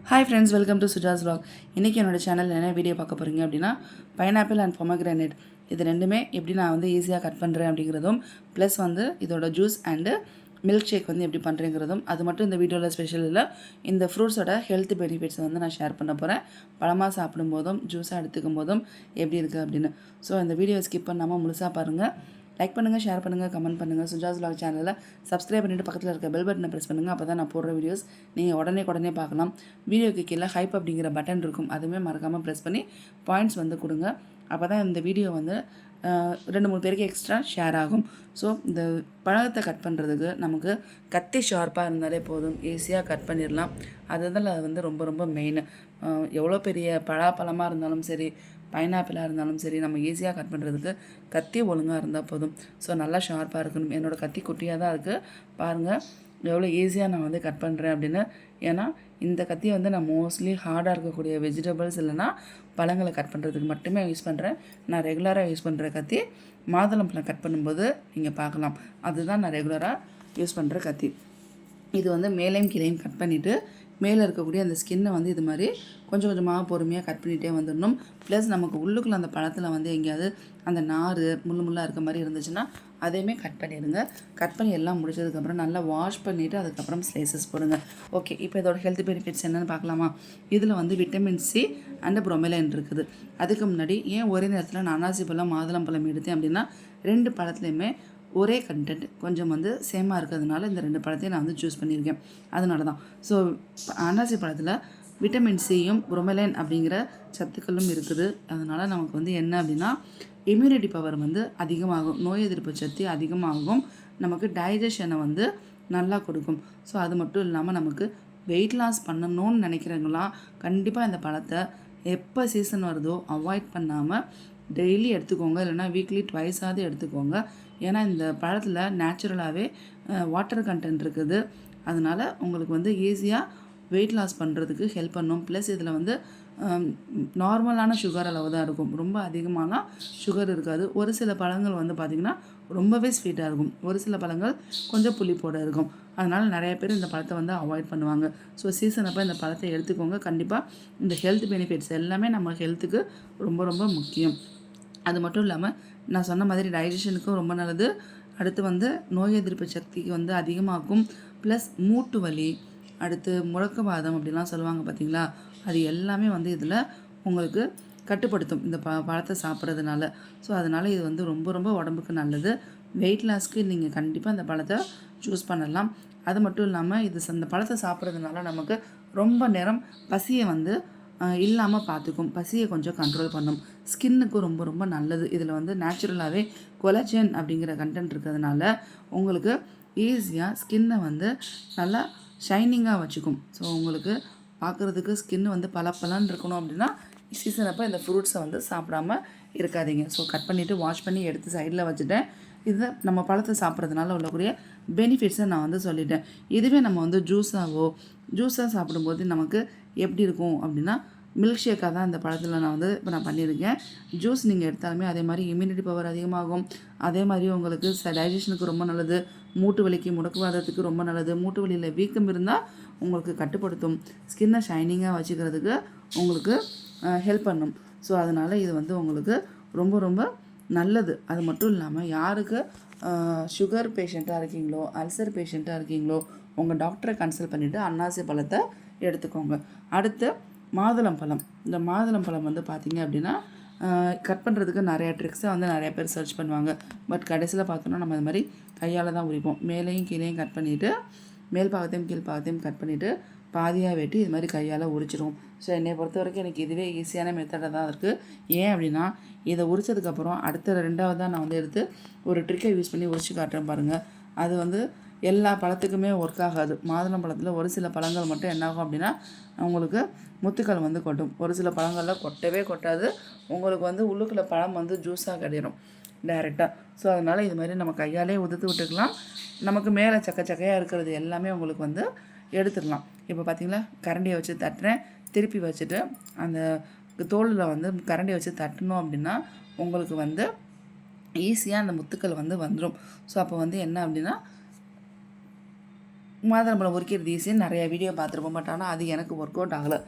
Hi friends, welcome to Suja's vlog. இன்றைக்கி என்னோடய சேனலில் என்ன வீடியோ பார்க்க போகிறீங்க அப்படின்னா, பைனாப்பிள் அண்ட் பொமக்ரானேட் இது ரெண்டுமே எப்படி நான் வந்து ஈஸியாக கட் பண்ணுறேன் அப்படிங்கிறதும், ப்ளஸ் வந்து இதோட ஜூஸ் அண்டு மில்க் ஷேக் வந்து எப்படி பண்ணுறேங்கிறதும், அது மட்டும் இந்த வீடியோவில் ஸ்பெஷல் இல்லை. இந்த ஃப்ரூட்ஸோட ஹெல்த் பெனிஃபிட்ஸை வந்து நான் ஷேர் பண்ண போகிறேன். பழமாக சாப்பிடும்போதும் ஜூஸாக எடுத்துக்கும் போதும் எப்படி இருக்குது அப்படின்னு. ஸோ இந்த வீடியோ ஸ்கிப் பண்ணாமல் முழுசாக பாருங்கள். லைக் பண்ணுங்கள், ஷேர் பண்ணுங்கள், கமெண்ட் பண்ணுங்கள். சுஜாஸ் vlog சேனலில் சப்ஸ்கிரைப் பண்ணிவிட்டு பக்கத்தில் இருக்க பெல் பட்டனை ப்ரெஸ் பண்ணுங்கள். அப்போ தான் நான் போடுற வீடியோஸ் நீங்கள் உடனே பார்க்கலாம். வீடியோக்கு கீழே ஹைப் அப்படிங்கிற பட்டன் இருக்கும், அதுவுமே மறக்காமல் ப்ரெஸ் பண்ணி பாயிண்ட்ஸ் வந்து கொடுங்க. அப்போ தான் இந்த வீடியோ வந்து 2-3 பேருக்கு எக்ஸ்ட்ரா ஷேர் ஆகும். ஸோ இந்த பழத்தை கட் பண்ணுறதுக்கு நமக்கு கத்தி ஷார்ப்பாக இருந்தாலே போதும், ஈஸியாக கட் பண்ணிடலாம். அதுதான் அது வந்து ரொம்ப மெயின். எவ்வளோ பெரிய பலாப்பழமாக இருந்தாலும் சரி, பைனாப்பிளாக இருந்தாலும் சரி, நம்ம ஈஸியாக கட் பண்ணுறதுக்கு கத்தி ஒழுங்காக இருந்தால் போதும். ஸோ நல்லா ஷார்ப்பாக இருக்கணும். என்னோடய கத்தி குட்டியாக தான் இருக்குது, பாருங்கள் எவ்வளோ ஈஸியாக நான் வந்து கட் பண்ணுறேன் அப்படின்னு. ஏன்னா இந்த கத்தியை வந்து நான் மோஸ்ட்லி ஹார்டாக இருக்கக்கூடிய வெஜிடபிள்ஸ் இல்லைனா பழங்களை கட் பண்ணுறதுக்கு மட்டுமே யூஸ் பண்ணுறேன். நான் ரெகுலராக யூஸ் பண்ணுற கத்தி மாதுளம்பழம் கட் பண்ணும்போது நீங்கள் பார்க்கலாம், அதுதான் நான் ரெகுலராக யூஸ் பண்ணுற கத்தி. இது வந்து மேலேயும் கீழேயும் கட் பண்ணிவிட்டு மேலே இருக்கக்கூடிய அந்த ஸ்கின்னை வந்து இது மாதிரி கொஞ்சம் கொஞ்சமாக பொறுமையாக கட் பண்ணிகிட்டே வந்துடணும். ப்ளஸ் நமக்கு உள்ளுக்குள்ளே அந்த பழத்தில் வந்து எங்கேயாவது அந்த நார் முள்ளாக இருக்க மாதிரி இருந்துச்சுன்னா அதையுமே கட் பண்ணிடுங்க. கட் பண்ணி எல்லாம் முடிச்சதுக்கப்புறம் நல்லா வாஷ் பண்ணிவிட்டு அதுக்கப்புறம் ஸ்லைசஸ் போடுங்க. ஓகே, இப்போ இதோட ஹெல்த் பெனிஃபிட்ஸ் என்னென்னு பார்க்கலாமா. இதில் வந்து விட்டமின் சி அண்ட் ப்ரோமெலைன் இருக்குது. அதுக்கு முன்னாடி ஏன் ஒரே நேரத்தில் நான் அன்னாசி பழம் மாதுளம்பழம் எடுத்தேன் அப்படின்னா, 2 பழத்துலையுமே ஒரே கண்டென்ட் கொஞ்சம் வந்து சேமாக இருக்கிறதுனால இந்த 2 பழத்தையும் நான் வந்து சூஸ் பண்ணியிருக்கேன். அதனால தான். ஸோ அன்னாசி பழத்தில் விட்டமின் சியும் புரோமெலைன் அப்படிங்கிற சத்துக்களும் இருக்குது. அதனால் நமக்கு வந்து என்ன அப்படின்னா, இம்யூனிட்டி பவர் வந்து அதிகமாகும், நோய் எதிர்ப்பு சக்தி அதிகமாகும், நமக்கு டைஜஷனை வந்து நல்லா கொடுக்கும். ஸோ அது மட்டும் இல்லாமல் நமக்கு வெயிட் லாஸ் பண்ணணும்னு நினைக்கிறவங்களாம் கண்டிப்பாக இந்த பழத்தை எப்போ சீசன் வருதோ அவாய்ட் பண்ணாமல் டெய்லி எடுத்துக்கோங்க, இல்லைனா வீக்லி ட்வைஸாவது எடுத்துக்கோங்க. ஏன்னா இந்த பழத்தில் நேச்சுரலாகவே வாட்டர் கண்டென்ட் இருக்குது. அதனால் உங்களுக்கு வந்து ஈஸியாக வெயிட் லாஸ் பண்ணுறதுக்கு ஹெல்ப் பண்ணும். ப்ளஸ் இதில் வந்து நார்மலான சுகர் அளவு தான் இருக்கும், ரொம்ப அதிகமான சுகர் இருக்காது. ஒரு சில பழங்கள் வந்து பார்த்திங்கன்னா ரொம்பவே ஸ்வீட்டாக இருக்கும், ஒரு சில பழங்கள் கொஞ்சம் புளிப்போடு இருக்கும். அதனால் நிறைய பேர் இந்த பழத்தை வந்து அவாய்ட் பண்ணுவாங்க. ஸோ சீசன் அப்போ இந்த பழத்தை எடுத்துக்கோங்க. கண்டிப்பாக இந்த ஹெல்த் பெனிஃபிட்ஸ் எல்லாமே நம்ம ஹெல்த்துக்கு ரொம்ப முக்கியம். அது மட்டும் இல்லாமல் நான் சொன்ன மாதிரி டைஜஷனுக்கும் ரொம்ப நல்லது. அடுத்து வந்து நோய் எதிர்ப்பு சக்திக்கு வந்து அதிகமாகும். ப்ளஸ் மூட்டு வலி, அடுத்து முடக்குவாதம் அப்படிலாம் சொல்லுவாங்க பார்த்திங்களா, அது எல்லாமே வந்து இதில் உங்களுக்கு கட்டுப்படுத்தும் இந்த பழத்தை சாப்பிட்றதுனால. ஸோ அதனால் இது வந்து ரொம்ப உடம்புக்கு நல்லது. வெயிட் லாஸ்க்கு நீங்கள் கண்டிப்பாக இந்த பழத்தை சூஸ் பண்ணலாம். அது மட்டும் இல்லாமல் இந்த பழத்தை சாப்பிட்றதுனால நமக்கு ரொம்ப நேரம் பசியை வந்து இல்லாமல் பார்த்துக்கும், பசியை கொஞ்சம் கண்ட்ரோல் பண்ணும். ஸ்கின்னுக்கு ரொம்ப நல்லது. இதில் வந்து நேச்சுரலாகவே கொலஜன் அப்படிங்கிற கண்டென்ட் இருக்கிறதுனால உங்களுக்கு ஈஸியாக ஸ்கின்னை வந்து நல்லா ஷைனிங்காக வச்சுக்கும். ஸோ உங்களுக்கு பார்க்குறதுக்கு ஸ்கின் வந்து பளபளன்னு இருக்கணும் அப்படின்னா சீசன் அப்போ இந்த ஃப்ரூட்ஸை வந்து சாப்பிடாம இருக்காதீங்க. ஸோ கட் பண்ணிவிட்டு வாஷ் பண்ணி எடுத்து சைடில் வச்சுட்டேன். இதை நம்ம பழத்தை சாப்பிட்றதுனால உள்ளக்கூடிய பெனிஃபிட்ஸை நான் வந்து சொல்லிட்டேன். இதுவே நம்ம வந்து ஜூஸாக சாப்பிடும்போது நமக்கு எப்படி இருக்கும் அப்படின்னா, மில்க் ஷேக்காக தான் இந்த பழத்தில் நான் பண்ணியிருக்கேன். ஜூஸ் நீங்கள் எடுத்தாலுமே அதே மாதிரி இம்யூனிட்டி பவர் அதிகமாகும். அதே மாதிரி உங்களுக்கு டைஜஷனுக்கு ரொம்ப நல்லது, மூட்டு வலிக்கு முடக்குவாதத்துக்கு ரொம்ப நல்லது. மூட்டு வலியில் வீக்கம் இருந்தால் உங்களுக்கு கட்டுப்படுத்தும், ஸ்கின்னை ஷைனிங்காக வச்சுக்கிறதுக்கு உங்களுக்கு ஹெல்ப் பண்ணும். ஸோ அதனால் இது வந்து உங்களுக்கு ரொம்ப நல்லது. அது மட்டும் இல்லாமல் யாருக்கு சுகர் பேஷண்ட்டாக இருக்கீங்களோ, அல்சர் பேஷண்ட்டாக இருக்கீங்களோ, உங்கள் டாக்டரை கன்சல்ட் பண்ணிவிட்டு அன்னாசி பழத்தை எடுத்துக்கோங்க. அடுத்து மாதுளம்பழம். இந்த மாதுளம்பழம் வந்து பார்த்திங்க அப்படின்னா கட் பண்ணுறதுக்கு நிறையா ட்ரிக்ஸை வந்து நிறைய பேர் சர்ச் பண்ணுவாங்க. பட் கடைசியில் பார்த்தோன்னா நம்ம இது மாதிரி கையால் தான் உரிப்போம். மேலேயும் கீழேயும் கட் பண்ணிவிட்டு, மேல் பாகத்தையும் கீழ் பாகத்தையும் கட் பண்ணிவிட்டு பாதியாக வெட்டி இது மாதிரி கையால் உரிச்சிடுவோம். ஸோ என்னை பொறுத்த வரைக்கும் எனக்கு இதுவே ஈஸியான மெத்தடாக தான் இருக்குது. ஏன் அப்படின்னா, இதை உரிச்சதுக்கப்புறம் அடுத்த 2வது தான் நான் வந்து எடுத்து ஒரு ட்ரிக்கை யூஸ் பண்ணி உரிச்சு காட்டுறேன் பாருங்கள். அது வந்து எல்லா பழத்துக்குமே ஒர்க் ஆகாது. மாதுளம் பழத்தில் ஒரு சில பழங்கள் மட்டும் என்னாகும் அப்படின்னா உங்களுக்கு முத்துக்கள் வந்து கொட்டும், ஒரு சில பழங்களில் கொட்டவே கொட்டாது. உங்களுக்கு வந்து உள்ளுக்குள்ள பழம் வந்து ஜூஸாக கிடைக்கும் டைரெக்டாக. ஸோ அதனால் இது மாதிரி நம்ம கையாலே உதுத்து விட்டுக்கலாம். நமக்கு மேலே சக்கையாக இருக்கிறது எல்லாமே உங்களுக்கு வந்து எடுத்துடலாம். இப்போ பார்த்திங்களா, கரண்டியை வச்சு தட்டுறேன், திருப்பி வச்சுட்டு அந்த தோலில் வந்து கரண்டியை வச்சு தட்டணும் அப்படின்னா உங்களுக்கு வந்து ஈஸியாக அந்த முத்துக்கள் வந்து வந்துடும். ஸோ அப்போ வந்து என்ன அப்படின்னா மாதுளம்பழம் உரிக்கிறது ஈஸின்னு நிறையா வீடியோ பார்த்துருப்போம். பட் ஆனால் அது எனக்கு ஒர்க் அவுட் ஆகலை.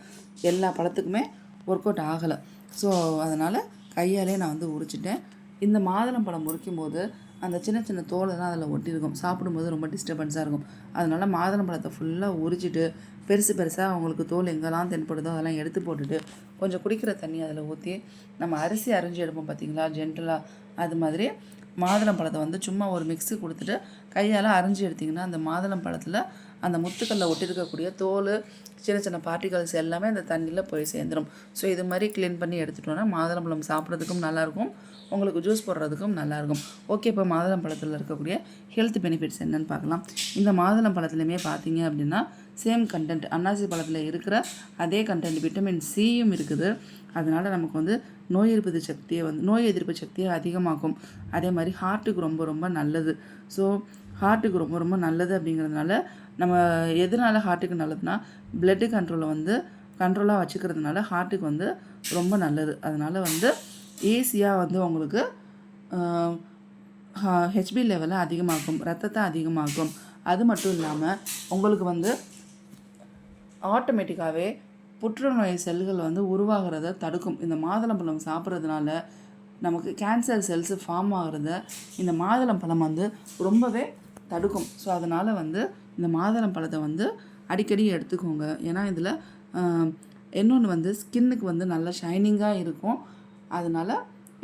எல்லா பழத்துக்குமே ஒர்க் அவுட் ஆகலை. ஸோ அதனால் கையாலே நான் வந்து உரிச்சிட்டேன். இந்த மாதுளம்பழம் உரிக்கும் போது அந்த சின்ன சின்ன தோலெல்லாம் அதில் ஒட்டியிருக்கும். சாப்பிடும்போது ரொம்ப டிஸ்டர்பன்ஸாக இருக்கும். அதனால் மாதுளம்பழத்தை ஃபுல்லாக உரிச்சிட்டு பெருசு பெருசாக அவங்களுக்கு தோல் எங்கெல்லாம் தென்படுதோ அதெல்லாம் எடுத்து போட்டுட்டு கொஞ்சம் குடிக்கிற தண்ணி அதில் ஊற்றி நம்ம அரிசி அரிஞ்சு எடுப்போம் பார்த்திங்களா, ஜென்டலாக அது மாதிரி மாதுளம்பழத்தை வந்து சும்மா ஒரு மிக்ஸி கொடுத்துட்டு கையால் அரிஞ்சு எடுத்திங்கன்னா அந்த மாதுளம்பழத்தில் அந்த முத்துக்களில் ஒட்டியிருக்கக்கூடிய தோல் சின்ன சின்ன பார்ட்டிகல்ஸ் எல்லாமே அந்த தண்ணியில் போய் சேர்ந்துடும். ஸோ இது மாதிரி க்ளீன் பண்ணி எடுத்துட்டோன்னா மாதுளம்பழம் சாப்பிட்றதுக்கும் நல்லாயிருக்கும், உங்களுக்கு ஜூஸ் போடுறதுக்கும் நல்லாயிருக்கும். ஓகே, இப்போ மாதுளம்பழத்தில் இருக்கக்கூடிய ஹெல்த் பெனிஃபிட்ஸ் என்னென்னு பார்க்கலாம். இந்த மாதுளம்பழத்துலையுமே பார்த்தீங்க அப்படின்னா சேம் கண்டென்ட் அன்னாசி பழத்தில் இருக்கிற அதே கண்டென்ட் விட்டமின் சியும் இருக்குது. அதனால் நமக்கு வந்து நோய் எதிர்ப்பு சக்தியை அதிகமாக்கும். அதே மாதிரி ஹார்ட்டுக்கு ரொம்ப ரொம்ப நல்லது. ஸோ ஹார்ட்டுக்கு ரொம்ப ரொம்ப நல்லது அப்படிங்கிறதுனால நம்ம எதனால ஹார்ட்டுக்கு நல்லதுன்னா பிளட்டு கண்ட்ரோலாக வச்சுக்கிறதுனால ஹார்ட்டுக்கு வந்து ரொம்ப நல்லது. அதனால் வந்து ஈஸியாக வந்து உங்களுக்கு ஹெச்பி லெவலை அதிகமாக்கும், ரத்தத்தை அதிகமாக்கும். அது மட்டும் இல்லாமல் உங்களுக்கு வந்து ஆட்டோமேட்டிக்காகவே புற்றுநோய் செல்கள் வந்து உருவாகிறத தடுக்கும். இந்த மாதுளம்பழம் சாப்பிட்றதுனால நமக்கு கேன்சர் செல்ஸு ஃபார்ம் ஆகிறத இந்த மாதுளம்பழம் வந்து ரொம்பவே தடுக்கும். ஸோ அதனால் வந்து இந்த மாதுளம்பழத்தை வந்து அடிக்கடி எடுத்துக்கோங்க. ஏன்னா இதில் இன்னொன்று வந்து ஸ்கின்னுக்கு வந்து நல்லா ஷைனிங்காக இருக்கும். அதனால்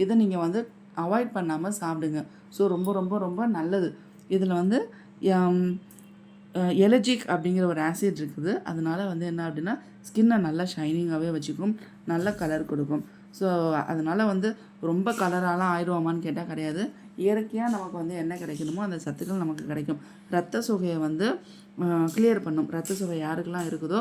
இதை நீங்கள் வந்து அவாய்ட் பண்ணாமல் சாப்பிடுங்க. ஸோ ரொம்ப ரொம்ப ரொம்ப நல்லது. இதில் வந்து எலர்ஜிக் அப்படிங்கிற ஒரு ஆசிட் இருக்குது. அதனால் வந்து என்ன அப்படின்னா ஸ்கின்னை நல்லா ஷைனிங்காகவே வச்சுக்கும், நல்ல கலர் கொடுக்கும். ஸோ அதனால் வந்து ரொம்ப கலராலாம் ஆயிடுவோமான்னு கேட்டால் கிடையாது. இயற்கையாக நமக்கு வந்து என்ன கிடைக்கணுமோ அந்த சத்துக்கள் நமக்கு கிடைக்கும். ரத்த சோகையை வந்து கிளியர் பண்ணும். ரத்த சோகை யாருக்கெல்லாம் இருக்குதோ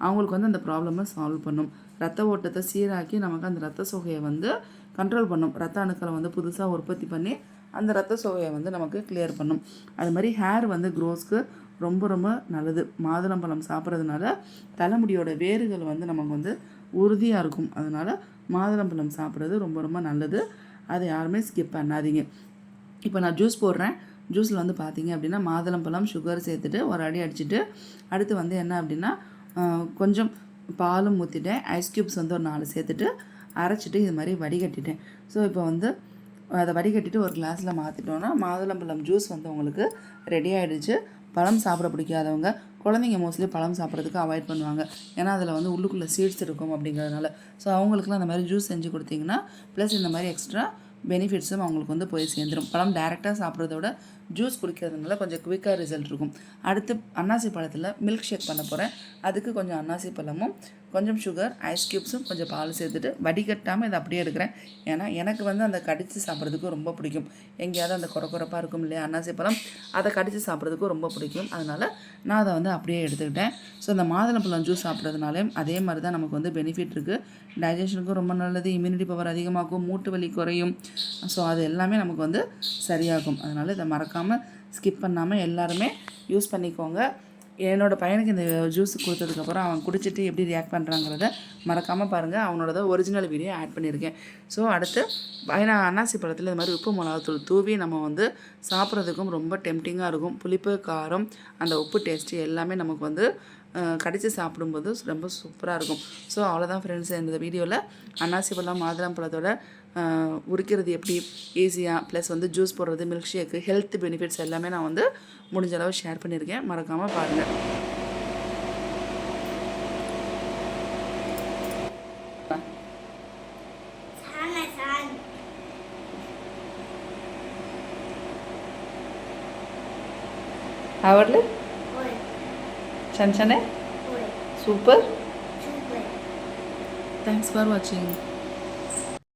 அவங்களுக்கு வந்து அந்த ப்ராப்ளமை சால்வ் பண்ணும். ரத்த ஓட்டத்தை சீராக்கி நமக்கு அந்த ரத்த சோகையை வந்து கண்ட்ரோல் பண்ணும். ரத்த அணுக்களை வந்து புதுசாக உற்பத்தி பண்ணி அந்த ரத்த சோகையை வந்து நமக்கு கிளியர் பண்ணும். அது மாதிரி ஹேர் வந்து க்ரோஸ்க்கு ரொம்ப ரொம்ப நல்லது. மாதுளம்பழம் சாப்பிட்றதுனால தலைமுடியோட வேர்கள் வந்து நமக்கு வந்து உறுதியாக இருக்கும். அதனால் மாதுளம்பழம் சாப்பிட்றது ரொம்ப ரொம்ப நல்லது. அதை யாருமே ஸ்கிப் பண்ணாதீங்க. இப்போ நான் ஜூஸ் போடுறேன். ஜூஸில் வந்து பார்த்தீங்க அப்படின்னா மாதுளம்பழம், சுகர் சேர்த்துட்டு ஒரு அடி அடிச்சுட்டு அடுத்து வந்து என்ன அப்படின்னா கொஞ்சம் பாலும் ஊற்றிட்டேன். ஐஸ் க்யூப்ஸ் வந்து ஒரு 4 சேர்த்துட்டு அரைச்சிட்டு இது மாதிரி வடிகட்டிட்டேன். ஸோ இப்போ வந்து அதை வடிகட்டிட்டு ஒரு கிளாஸில் மாற்றிட்டோன்னா மாதுளம்பழம் ஜூஸ் வந்து உங்களுக்கு ரெடி ஆகிடுச்சு. பழம் சாப்பிட பிடிக்காதவங்க, குழந்தைங்க மோஸ்ட்லி பழம் சாப்பிட்றதுக்கு அவாய்ட் பண்ணுவாங்க. ஏன்னா அதில் வந்து உள்ளுக்குள்ளே சீட்ஸ் இருக்கும் அப்படிங்கிறதுனால. ஸோ அவங்களுக்குலாம் அந்த மாதிரி ஜூஸ் செஞ்சு கொடுத்தீங்கன்னா ப்ளஸ் இந்த மாதிரி எக்ஸ்ட்ரா பெனிஃபிட்ஸும் அவங்களுக்கு வந்து போய் சேர்ந்துடும். பழம் டைரெக்டாக சாப்பிட்றத விட ஜூஸ் குடிக்கிறதுனால கொஞ்சம் குவிக்காக ரிசல்ட் இருக்கும். அடுத்து அன்னாசி பழத்தில் மில்க் ஷேக் பண்ண போகிறேன். அதுக்கு கொஞ்சம் அன்னாசி பழமும் கொஞ்சம் சுகர், ஐஸ் க்யூப்ஸும் கொஞ்சம் பால் சேர்த்துட்டு வடிகட்டாமல் இதை அப்படியே எடுக்கிறேன். ஏன்னா எனக்கு வந்து அந்த கடித்து சாப்பிட்றதுக்கு ரொம்ப பிடிக்கும். எங்கேயாவது அந்த குறப்பாக இருக்கும் இல்லையா அன்னாசி பழம், அதை கடித்து சாப்பிட்றதுக்கு ரொம்ப பிடிக்கும். அதனால் நான் அதை வந்து அப்படியே எடுத்துக்கிட்டேன். ஸோ இந்த மாதுளம்பழம் ஜூஸ் சாப்பிட்றதுனாலையும் அதே மாதிரி தான் நமக்கு வந்து பெனிஃபிட் இருக்குது. டைஜஷனுக்கும் ரொம்ப நல்லது, இம்யூனிட்டி பவர் அதிகமாகும், மூட்டு வலி குறையும். ஸோ அது எல்லாமே நமக்கு வந்து சரியாகும். அதனால் இதை மறக்காமல் ஸ்கிப் பண்ணாமல் எல்லாருமே யூஸ் பண்ணிக்கோங்க. என்னோடய பையனுக்கு இந்த ஜூஸ் கொடுத்ததுக்கப்புறம் அவன் குடிச்சிட்டு எப்படி ரியாக்ட் பண்ணுறாங்கிறத மறக்காமல் பாருங்கள். அவனோட ஒரிஜினல் வீடியோ ஆட் பண்ணியிருக்கேன். ஸோ அடுத்து அன்னாசி பழத்தில் இது மாதிரி உப்பு மிளகாத்தூள் தூவி நம்ம வந்து சாப்பிட்றதுக்கும் ரொம்ப டெம்டிங்காக இருக்கும். புளிப்பு, காரம், அந்த உப்பு டேஸ்ட்டு எல்லாமே நமக்கு வந்து கடித்து சாப்பிடும்போது ரொம்ப சூப்பராக இருக்கும். ஸோ அவ்வளோதான் ஃப்ரெண்ட்ஸ், இந்த வீடியோவில் அன்னாசி பழம், மாதுளம்பழத்தோட உரிக்கிறது எப்படி ஈஸியாக ப்ளஸ் வந்து ஜூஸ் போடுறது, மில்க் ஷேக்கு, ஹெல்த் பெனிஃபிட்ஸ் எல்லாமே நான் வந்து முடிஞ்ச அளவு ஷேர் பண்ணியிருக்கேன். மறக்காமல் பாருங்கள். आवडले? छान छान आहे. सुपर. Thanks for watching.